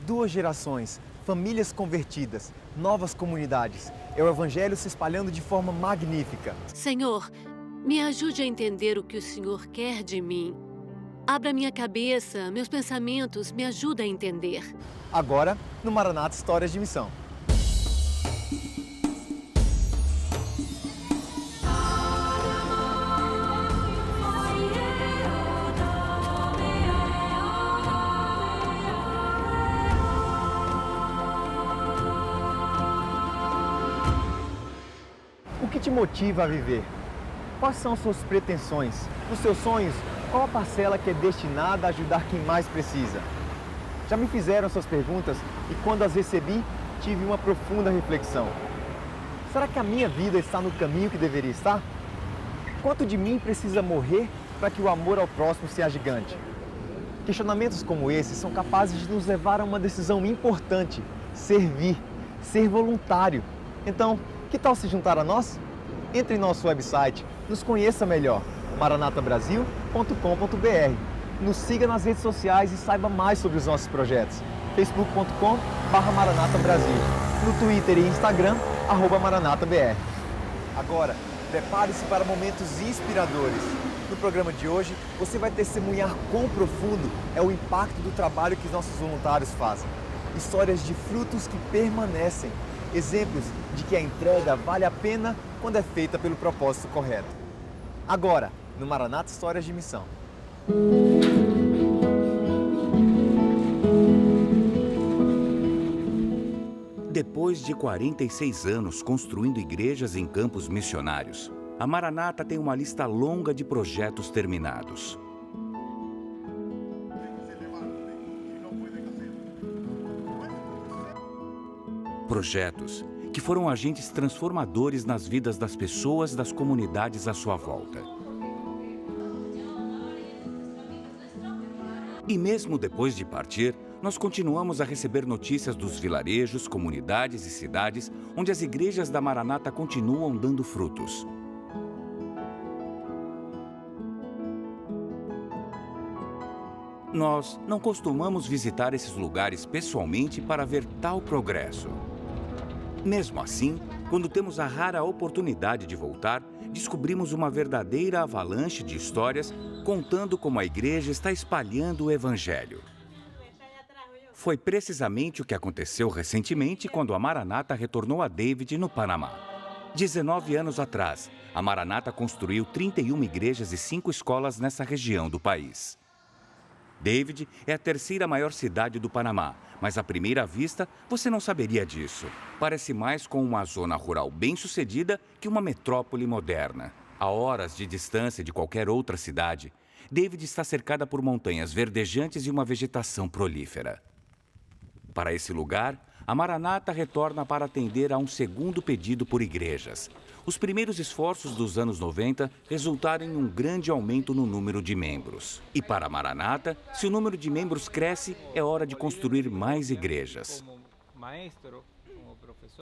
2 gerações, famílias convertidas, novas comunidades. É o Evangelho se espalhando de forma magnífica. Senhor, me ajude a entender o que o Senhor quer de mim. Abra minha cabeça, meus pensamentos, me ajuda a entender. Agora, no Maranata Histórias de Missão. O que te motiva a viver? Quais são suas pretensões? Nos seus sonhos, qual a parcela que é destinada a ajudar quem mais precisa? Já me fizeram essas perguntas e quando as recebi, tive uma profunda reflexão. Será que a minha vida está no caminho que deveria estar? Quanto de mim precisa morrer para que o amor ao próximo seja gigante? Questionamentos como esses são capazes de nos levar a uma decisão importante: servir, ser voluntário. Então, que tal se juntar a nós? Entre em nosso website, nos conheça melhor, maranatabrasil.com.br. Nos siga nas redes sociais e saiba mais sobre os nossos projetos. facebook.com/maranatabrasil. No Twitter e Instagram, @maranatabr. Agora, prepare-se para momentos inspiradores. No programa de hoje, você vai testemunhar quão profundo é o impacto do trabalho que nossos voluntários fazem. Histórias de frutos que permanecem. Exemplos de que a entrega vale a pena quando é feita pelo propósito correto. Agora, no Maranata Histórias de Missão. Depois de 46 anos construindo igrejas em campos missionários, a Maranata tem uma lista longa de projetos terminados. Projetos que foram agentes transformadores nas vidas das pessoas das comunidades à sua volta. E mesmo depois de partir, nós continuamos a receber notícias dos vilarejos, comunidades e cidades onde as igrejas da Maranata continuam dando frutos. Nós não costumamos visitar esses lugares pessoalmente para ver tal progresso. Mesmo assim, quando temos a rara oportunidade de voltar, descobrimos uma verdadeira avalanche de histórias contando como a igreja está espalhando o Evangelho. Foi precisamente o que aconteceu recentemente quando a Maranata retornou a David, no Panamá. 19 anos atrás, a Maranata construiu 31 igrejas e 5 escolas nessa região do país. David é a 3ª maior cidade do Panamá, mas à primeira vista você não saberia disso. Parece mais com uma zona rural bem-sucedida que uma metrópole moderna. A horas de distância de qualquer outra cidade, David está cercada por montanhas verdejantes e uma vegetação prolífera. Para esse lugar, a Maranata retorna para atender a um segundo pedido por igrejas. Os primeiros esforços dos anos 90 resultaram em um grande aumento no número de membros. E para a Maranata, se o número de membros cresce, é hora de construir mais igrejas.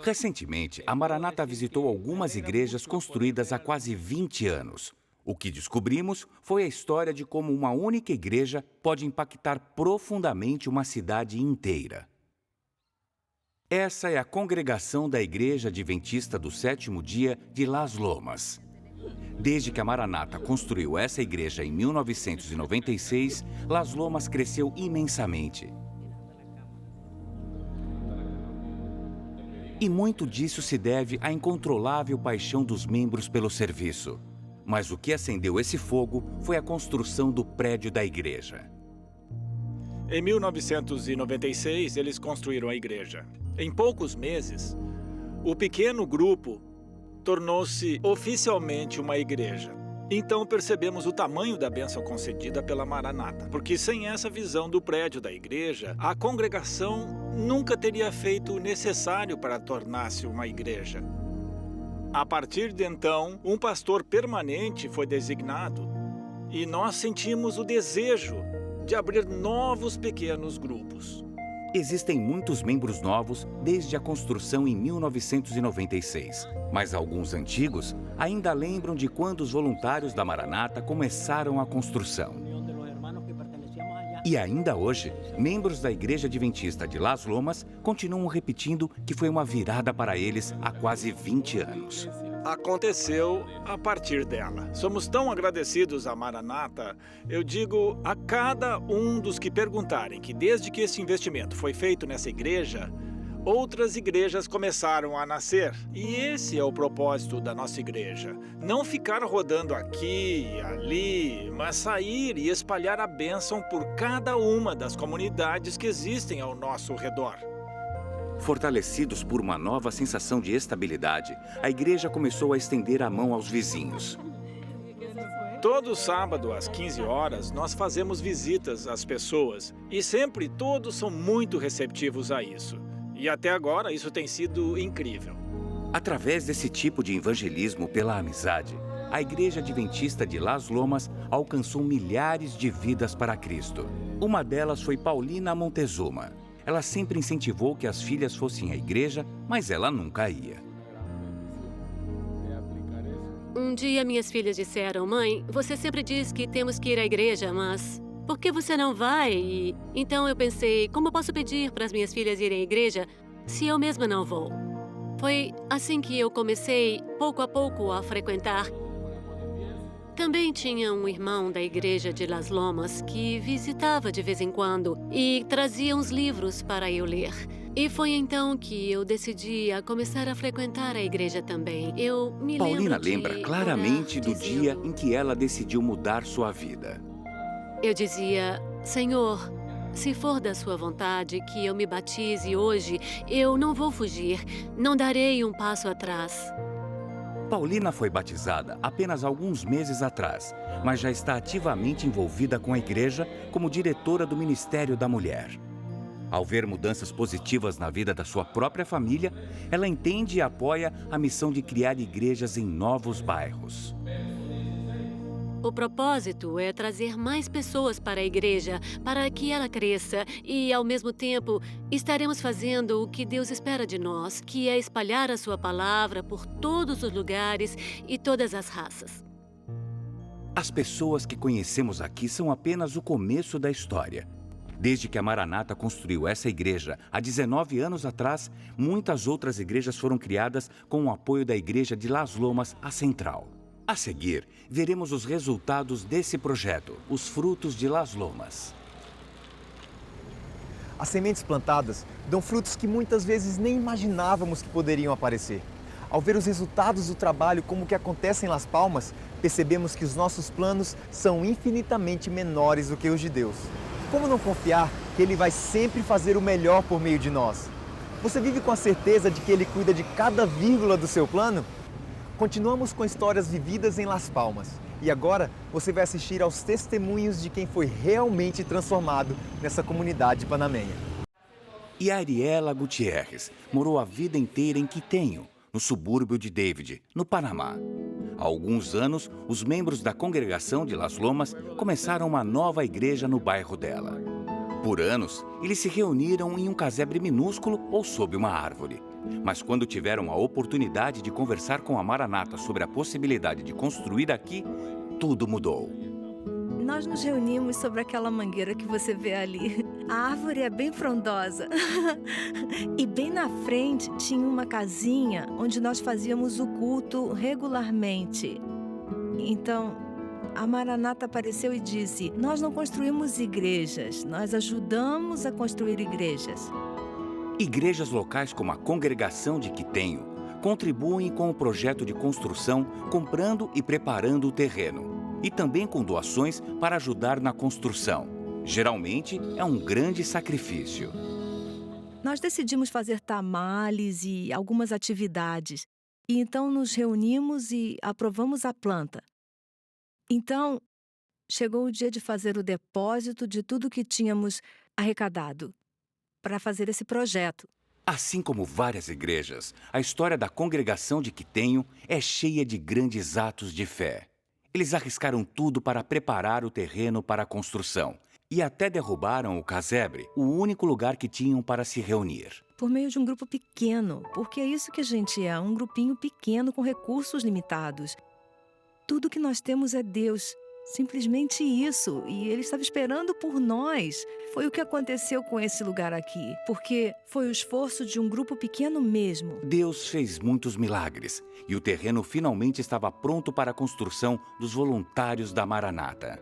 Recentemente, a Maranata visitou algumas igrejas construídas há quase 20 anos. O que descobrimos foi a história de como uma única igreja pode impactar profundamente uma cidade inteira. Essa é a congregação da Igreja Adventista do Sétimo Dia de Las Lomas. Desde que a Maranata construiu essa igreja em 1996, Las Lomas cresceu imensamente. E muito disso se deve à incontrolável paixão dos membros pelo serviço. Mas o que acendeu esse fogo foi a construção do prédio da igreja. Em 1996, eles construíram a igreja. Em poucos meses, o pequeno grupo tornou-se oficialmente uma igreja. Então percebemos o tamanho da bênção concedida pela Maranata, porque sem essa visão do prédio da igreja, a congregação nunca teria feito o necessário para tornar-se uma igreja. A partir de então, um pastor permanente foi designado e nós sentimos o desejo de abrir novos pequenos grupos. Existem muitos membros novos desde a construção em 1996, mas alguns antigos ainda lembram de quando os voluntários da Maranata começaram a construção. E ainda hoje, membros da Igreja Adventista de Las Lomas continuam repetindo que foi uma virada para eles há quase 20 anos. Aconteceu a partir dela. Somos tão agradecidos à Maranata. Eu digo a cada um dos que perguntarem que desde que esse investimento foi feito nessa igreja, outras igrejas começaram a nascer. E esse é o propósito da nossa igreja. Não ficar rodando aqui e ali, mas sair e espalhar a bênção por cada uma das comunidades que existem ao nosso redor. Fortalecidos por uma nova sensação de estabilidade, a igreja começou a estender a mão aos vizinhos. Todo sábado, às 15 horas, nós fazemos visitas às pessoas. E sempre todos são muito receptivos a isso. E até agora, isso tem sido incrível. Através desse tipo de evangelismo pela amizade, a Igreja Adventista de Las Lomas alcançou milhares de vidas para Cristo. Uma delas foi Paulina Montezuma. Ela sempre incentivou que as filhas fossem à igreja, mas ela nunca ia. Um dia minhas filhas disseram: mãe, você sempre diz que temos que ir à igreja, mas por que você não vai? Então eu pensei, como eu posso pedir para as minhas filhas irem à igreja se eu mesma não vou? Foi assim que eu comecei, pouco a pouco, a frequentar. Também tinha um irmão da igreja de Las Lomas que visitava de vez em quando e trazia uns livros para eu ler. E foi então que eu decidi a começar a frequentar a igreja também. Eu me Paulina lembro de lembra claramente orar do dia dizendo, em que ela decidiu mudar sua vida. eu dizia: Senhor, se for da sua vontade que eu me batize hoje, eu não vou fugir, não darei um passo atrás. Paulina foi batizada apenas alguns meses atrás, mas já está ativamente envolvida com a igreja como diretora do Ministério da Mulher. Ao ver mudanças positivas na vida da sua própria família, ela entende e apoia a missão de criar igrejas em novos bairros. O propósito é trazer mais pessoas para a igreja, para que ela cresça e, ao mesmo tempo, estaremos fazendo o que Deus espera de nós, que é espalhar a sua palavra por todos os lugares e todas as raças. As pessoas que conhecemos aqui são apenas o começo da história. Desde que a Maranata construiu essa igreja, há 19 anos atrás, muitas outras igrejas foram criadas com o apoio da Igreja de Las Lomas, a Central. A seguir, veremos os resultados desse projeto, os frutos de Las Lomas. As sementes plantadas dão frutos que muitas vezes nem imaginávamos que poderiam aparecer. Ao ver os resultados do trabalho como que acontece em Las Palmas, percebemos que os nossos planos são infinitamente menores do que os de Deus. Como não confiar que Ele vai sempre fazer o melhor por meio de nós? Você vive com a certeza de que Ele cuida de cada vírgula do seu plano? Continuamos com histórias vividas em Las Palmas. E agora você vai assistir aos testemunhos de quem foi realmente transformado nessa comunidade panamenha. E a Ariela Gutierrez morou a vida inteira em Quitenho, no subúrbio de David, no Panamá. Há alguns anos, os membros da congregação de Las Lomas começaram uma nova igreja no bairro dela. Por anos, eles se reuniram em um casebre minúsculo ou sob uma árvore. Mas quando tiveram a oportunidade de conversar com a Maranata sobre a possibilidade de construir aqui, tudo mudou. Nós nos reunimos sobre aquela mangueira que você vê ali. A árvore é bem frondosa. E bem na frente tinha uma casinha onde nós fazíamos o culto regularmente. Então, a Maranata apareceu e disse: nós não construímos igrejas, nós ajudamos a construir igrejas. Igrejas locais como a Congregação de Quitenho contribuem com o projeto de construção, comprando e preparando o terreno, e também com doações para ajudar na construção. Geralmente, é um grande sacrifício. Nós decidimos fazer tamales e algumas atividades, e então nos reunimos e aprovamos a planta. Então, chegou o dia de fazer o depósito de tudo que tínhamos arrecadado para fazer esse projeto. Assim como várias igrejas, a história da Congregação de Quitenho é cheia de grandes atos de fé. Eles arriscaram tudo para preparar o terreno para a construção e até derrubaram o casebre, o único lugar que tinham para se reunir. Por meio de um grupo pequeno, porque é isso que a gente é, um grupinho pequeno com recursos limitados. Tudo que nós temos é Deus, Simplesmente isso. E ele estava esperando por nós. Foi o que aconteceu com esse lugar aqui. Porque foi o esforço de um grupo pequeno mesmo. Deus fez muitos milagres e o terreno finalmente estava pronto para a construção dos voluntários da Maranata.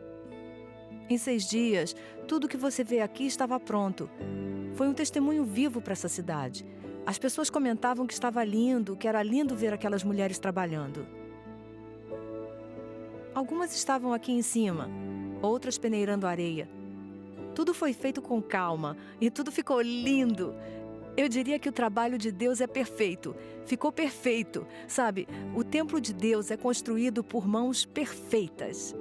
Em 6 dias, tudo que você vê aqui estava pronto. Foi um testemunho vivo para essa cidade. As pessoas comentavam que estava lindo, que era lindo ver aquelas mulheres trabalhando. Algumas estavam aqui em cima, outras peneirando areia. Tudo foi feito com calma e tudo ficou lindo. Eu diria que o trabalho de Deus é perfeito. Ficou perfeito. Sabe, o templo de Deus é construído por mãos perfeitas.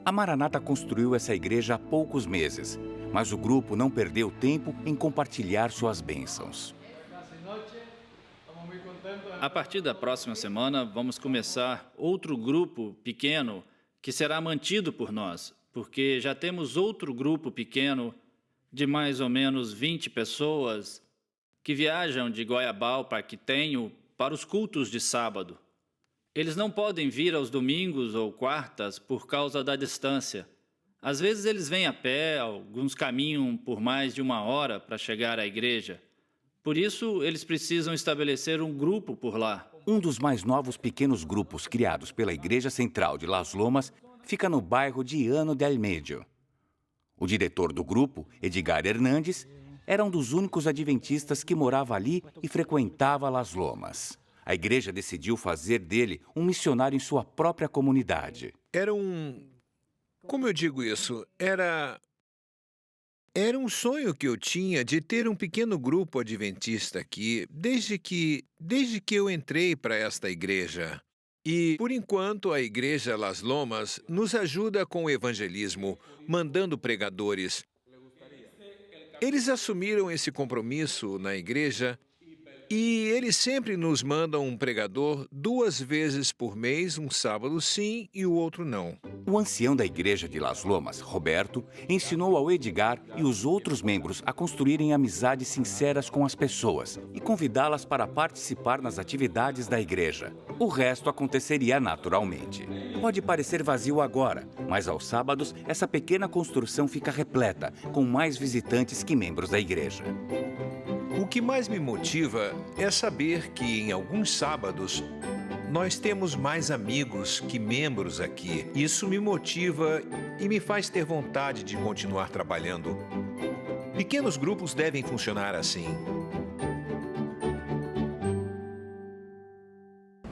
A Maranata construiu essa igreja há poucos meses, mas o grupo não perdeu tempo em compartilhar suas bênçãos. A partir da próxima semana, vamos começar outro grupo pequeno que será mantido por nós, porque já temos outro grupo pequeno de mais ou menos 20 pessoas que viajam de Goiabal para Quitenho para os cultos de sábado. Eles não podem vir aos domingos ou quartas por causa da distância. Às vezes eles vêm a pé, alguns caminham por mais de 1 hora para chegar à igreja. Por isso, eles precisam estabelecer um grupo por lá. Um dos mais novos pequenos grupos criados pela Igreja Central de Las Lomas fica no bairro de Llano del Medio. O diretor do grupo, Edgar Hernandes, era um dos únicos adventistas que morava ali e frequentava Las Lomas. A igreja decidiu fazer dele um missionário em sua própria comunidade. Como eu digo isso? Era um sonho que eu tinha de ter um pequeno grupo adventista aqui desde que eu entrei para esta igreja. E, por enquanto, a Igreja Las Lomas nos ajuda com o evangelismo, mandando pregadores. Eles assumiram esse compromisso na igreja e eles sempre nos mandam um pregador 2 vezes por mês, um sábado sim e o outro não. O ancião da igreja de Las Lomas, Roberto, ensinou ao Edgar e os outros membros a construírem amizades sinceras com as pessoas e convidá-las para participar nas atividades da igreja. O resto aconteceria naturalmente. Pode parecer vazio agora, mas aos sábados essa pequena construção fica repleta, com mais visitantes que membros da igreja. O que mais me motiva é saber que, em alguns sábados, nós temos mais amigos que membros aqui. Isso me motiva e me faz ter vontade de continuar trabalhando. Pequenos grupos devem funcionar assim.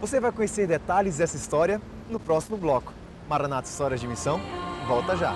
Você vai conhecer detalhes dessa história no próximo bloco. Maranata Histórias de Missão, volta já!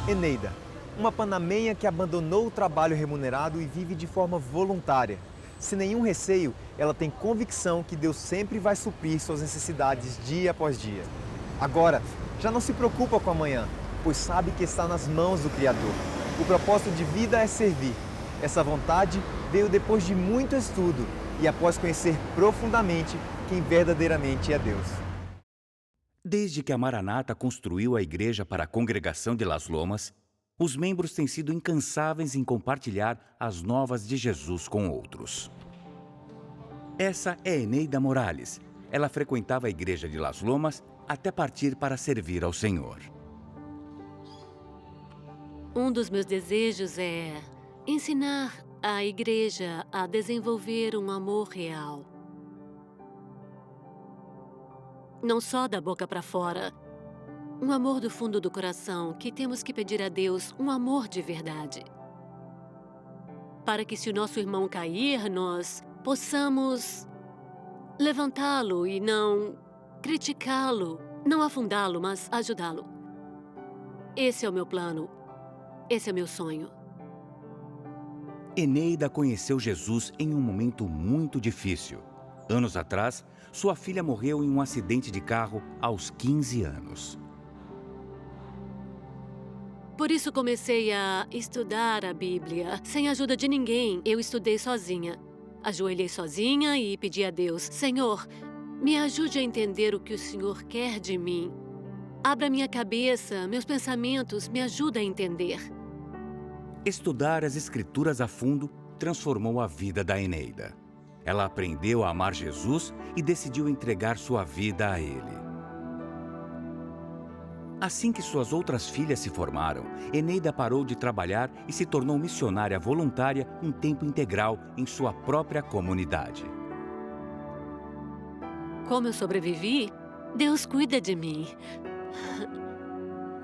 Eneida, uma panamenha que abandonou o trabalho remunerado e vive de forma voluntária. Sem nenhum receio, ela tem convicção que Deus sempre vai suprir suas necessidades dia após dia. Agora, já não se preocupa com amanhã, pois sabe que está nas mãos do Criador. O propósito de vida é servir. Essa vontade veio depois de muito estudo e após conhecer profundamente quem verdadeiramente é Deus. Desde que a Maranata construiu a igreja para a congregação de Las Lomas, os membros têm sido incansáveis em compartilhar as novas de Jesus com outros. Essa é Eneida Morales. Ela frequentava a igreja de Las Lomas até partir para servir ao Senhor. Um dos meus desejos é ensinar a igreja a desenvolver um amor real. Não só da boca para fora. Um amor do fundo do coração que temos que pedir a Deus, um amor de verdade. Para que se o nosso irmão cair, nós possamos levantá-lo e não criticá-lo Não afundá-lo, mas ajudá-lo. Esse é o meu plano. Esse é o meu sonho. Eneida conheceu Jesus em um momento muito difícil. Anos atrás, sua filha morreu em um acidente de carro aos 15 anos. Por isso comecei a estudar a Bíblia. Sem a ajuda de ninguém, eu estudei sozinha. Ajoelhei sozinha e pedi a Deus: Senhor, me ajude a entender o que o Senhor quer de mim. Abra minha cabeça, meus pensamentos, me ajuda a entender. Estudar as Escrituras a fundo transformou a vida da Eneida. Ela aprendeu a amar Jesus e decidiu entregar sua vida a Ele. Assim que suas outras filhas se formaram, Eneida parou de trabalhar e se tornou missionária voluntária em tempo integral em sua própria comunidade. Como eu sobrevivi? Deus cuida de mim.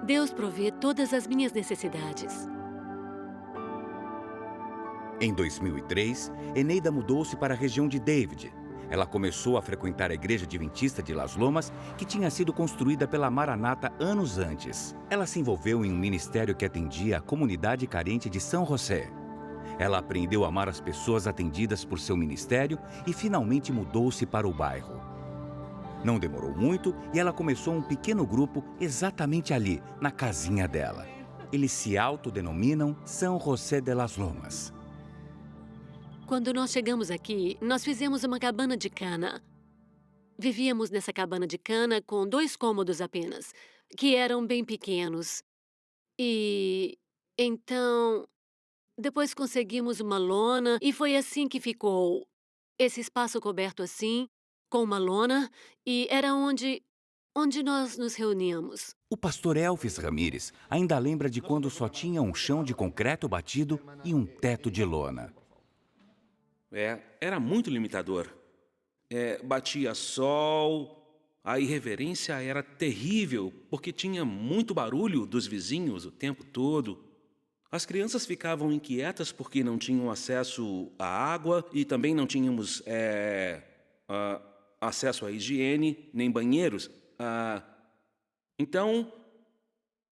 Deus provê todas as minhas necessidades. Em 2003, Eneida mudou-se para a região de David. Ela começou a frequentar a Igreja Adventista de Las Lomas, que tinha sido construída pela Maranata anos antes. Ela se envolveu em um ministério que atendia a comunidade carente de São José. Ela aprendeu a amar as pessoas atendidas por seu ministério e finalmente mudou-se para o bairro. Não demorou muito e ela começou um pequeno grupo exatamente ali, na casinha dela. Eles se autodenominam São José de Las Lomas. Quando nós chegamos aqui, nós fizemos uma cabana de cana. Vivíamos nessa cabana de cana com 2 cômodos apenas, que eram bem pequenos. E então, depois conseguimos uma lona e foi assim que ficou. Esse espaço coberto assim, com uma lona, e era onde nós nos reuníamos. O pastor Elvis Ramírez ainda lembra de quando só tinha um chão de concreto batido e um teto de lona. Era muito limitador. Batia sol, a irreverência era terrível, porque tinha muito barulho dos vizinhos o tempo todo. As crianças ficavam inquietas porque não tinham acesso à água e também não tínhamos acesso à higiene, nem banheiros. Então,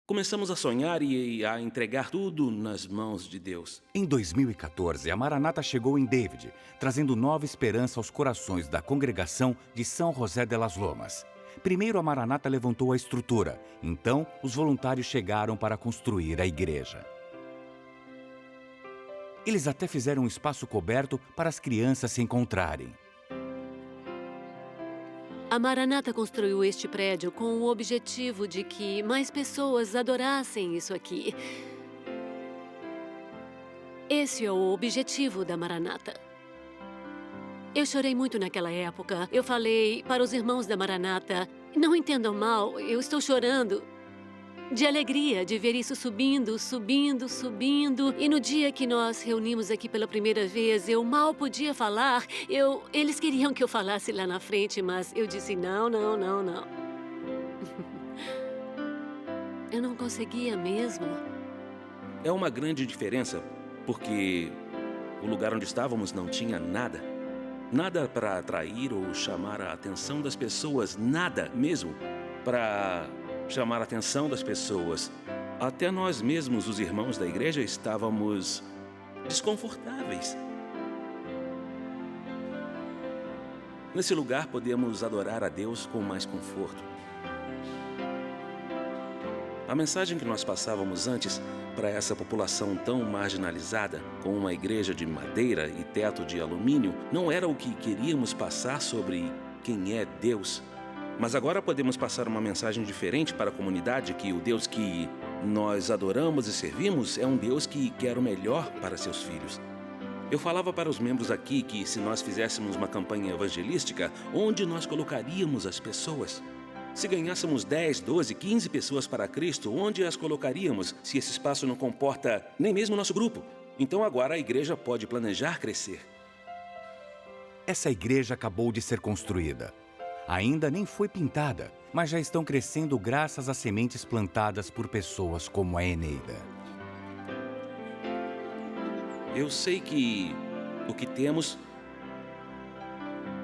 começamos a sonhar e a entregar tudo nas mãos de Deus. Em 2014, a Maranata chegou em David, trazendo nova esperança aos corações da congregação de São José de Las Lomas. Primeiro, a Maranata levantou a estrutura. Então, os voluntários chegaram para construir a igreja. Eles até fizeram um espaço coberto para as crianças se encontrarem. A Maranata construiu este prédio com o objetivo de que mais pessoas adorassem isso aqui. Esse é o objetivo da Maranata. Eu chorei muito naquela época. Eu falei para os irmãos da Maranata: não entendam mal, eu estou chorando de alegria de ver isso subindo, subindo, subindo. E no dia que nós reunimos aqui pela primeira vez, eu mal podia falar. Eles queriam que eu falasse lá na frente, mas eu disse não. Eu não conseguia mesmo. É uma grande diferença, porque o lugar onde estávamos não tinha nada. Nada para atrair ou chamar a atenção das pessoas, nada mesmo para chamar a atenção das pessoas. Até nós mesmos, os irmãos da igreja, estávamos desconfortáveis. Nesse lugar podemos adorar a Deus com mais conforto. A mensagem que nós passávamos antes para essa população tão marginalizada, com uma igreja de madeira e teto de alumínio, não era o que queríamos passar sobre quem é Deus. Mas agora podemos passar uma mensagem diferente para a comunidade, que o Deus que nós adoramos e servimos é um Deus que quer o melhor para seus filhos. Eu falava para os membros aqui que se nós fizéssemos uma campanha evangelística, onde nós colocaríamos as pessoas? Se ganhássemos 10, 12, 15 pessoas para Cristo, onde as colocaríamos se esse espaço não comporta nem mesmo o nosso grupo? Então agora a igreja pode planejar crescer. Essa igreja acabou de ser construída. Ainda nem foi pintada, mas já estão crescendo graças às sementes plantadas por pessoas como a Eneida. Eu sei que o que temos,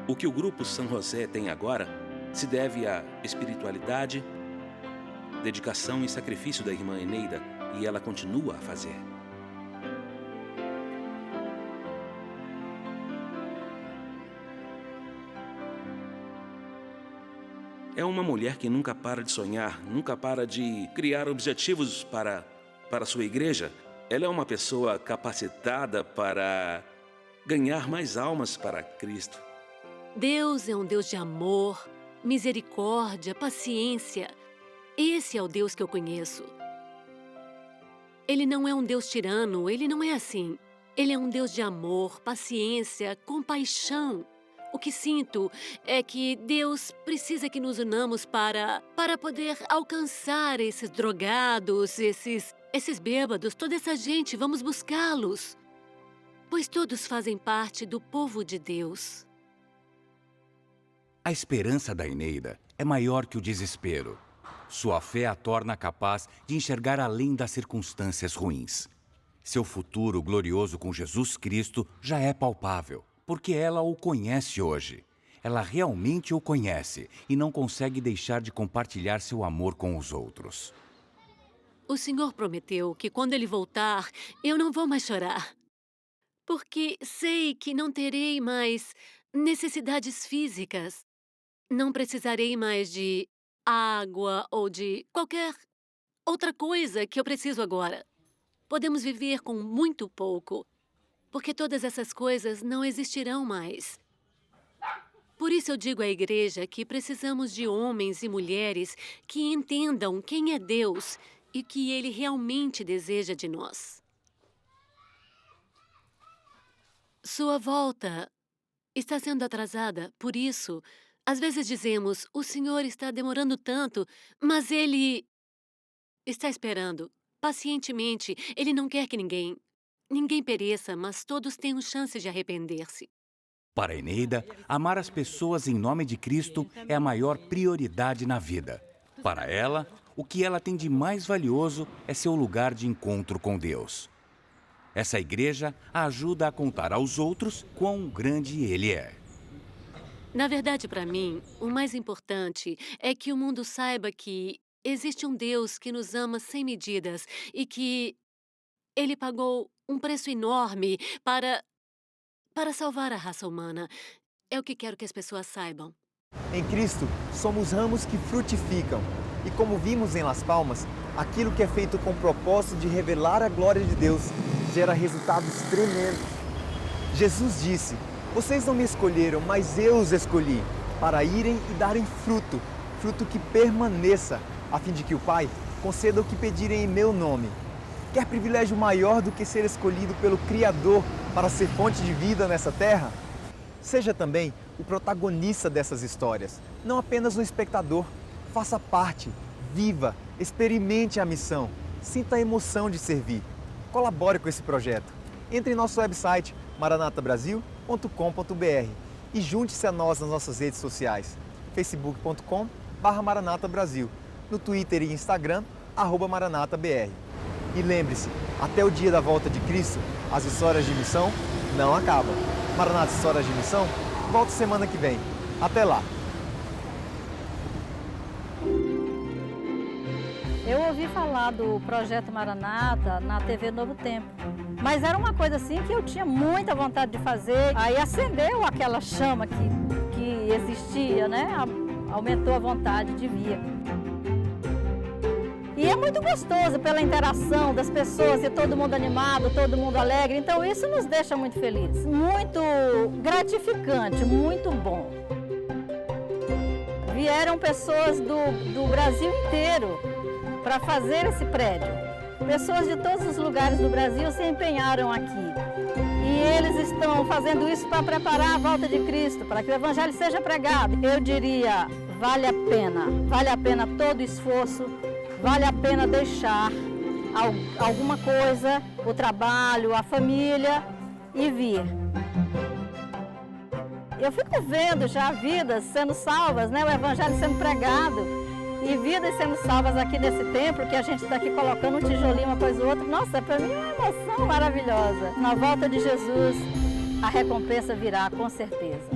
o que o Grupo São José tem agora, se deve à espiritualidade, dedicação e sacrifício da irmã Eneida, e ela continua a fazer. É uma mulher que nunca para de sonhar, nunca para de criar objetivos para sua igreja. Ela é uma pessoa capacitada para ganhar mais almas para Cristo. Deus é um Deus de amor, misericórdia, paciência. Esse é o Deus que eu conheço. Ele não é um Deus tirano, ele não é assim. Ele é um Deus de amor, paciência, compaixão. O que sinto é que Deus precisa que nos unamos para poder alcançar esses drogados, esses bêbados, toda essa gente. Vamos buscá-los, pois todos fazem parte do povo de Deus. A esperança da Eneida é maior que o desespero. Sua fé a torna capaz de enxergar além das circunstâncias ruins. Seu futuro glorioso com Jesus Cristo já é palpável, porque ela o conhece hoje. Ela realmente o conhece e não consegue deixar de compartilhar seu amor com os outros. O Senhor prometeu que quando Ele voltar, eu não vou mais chorar. Porque sei que não terei mais necessidades físicas. Não precisarei mais de água ou de qualquer outra coisa que eu preciso agora. Podemos viver com muito pouco, porque todas essas coisas não existirão mais. Por isso eu digo à igreja que precisamos de homens e mulheres que entendam quem é Deus e que Ele realmente deseja de nós. Sua volta está sendo atrasada, por isso, às vezes dizemos, o Senhor está demorando tanto, mas Ele está esperando, pacientemente. Ele não quer que ninguém pereça, mas todos tenham chance de arrepender-se. Para Eneida, amar as pessoas em nome de Cristo é a maior prioridade na vida. Para ela, o que ela tem de mais valioso é seu lugar de encontro com Deus. Essa igreja a ajuda a contar aos outros quão grande Ele é. Na verdade, para mim, o mais importante é que o mundo saiba que existe um Deus que nos ama sem medidas e que Ele pagou um preço enorme para salvar a raça humana. É o que quero que as pessoas saibam. Em Cristo, somos ramos que frutificam. E como vimos em Las Palmas, aquilo que é feito com o propósito de revelar a glória de Deus gera resultados tremendos. Jesus disse, vocês não me escolheram, mas eu os escolhi, para irem e darem fruto, fruto que permaneça, a fim de que o Pai conceda o que pedirem em meu nome. Quer privilégio maior do que ser escolhido pelo Criador para ser fonte de vida nessa terra? Seja também o protagonista dessas histórias, não apenas um espectador. Faça parte, viva, experimente a missão, sinta a emoção de servir. Colabore com esse projeto. Entre em nosso website maranatabrasil.com.br e junte-se a nós nas nossas redes sociais, facebook.com/maranatabrasil, no Twitter e Instagram, @maranatabr. E lembre-se, até o dia da volta de Cristo, as histórias de missão não acabam. Maranata Histórias de Missão volta semana que vem. Até lá! Eu ouvi falar do Projeto Maranata na TV Novo Tempo, mas era uma coisa assim que eu tinha muita vontade de fazer. Aí acendeu aquela chama que existia, né? Aumentou a vontade de vir. E é muito gostoso pela interação das pessoas e todo mundo animado, todo mundo alegre. Então isso nos deixa muito felizes, muito gratificante, muito bom. Vieram pessoas do Brasil inteiro para fazer esse prédio. Pessoas de todos os lugares do Brasil se empenharam aqui. E eles estão fazendo isso para preparar a volta de Cristo, para que o Evangelho seja pregado. Eu diria, vale a pena todo esforço, vale a pena deixar alguma coisa, o trabalho, a família e vir. Eu fico vendo já vidas sendo salvas, né? O Evangelho sendo pregado. E vidas sendo salvas aqui nesse templo, que a gente está aqui colocando um tijolinho, uma coisa ou outra. Nossa, para mim é uma emoção maravilhosa. Na volta de Jesus, a recompensa virá, com certeza.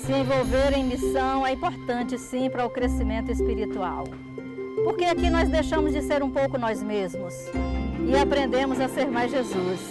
Se envolver em missão é importante, sim, para o crescimento espiritual. Porque aqui nós deixamos de ser um pouco nós mesmos e aprendemos a ser mais Jesus.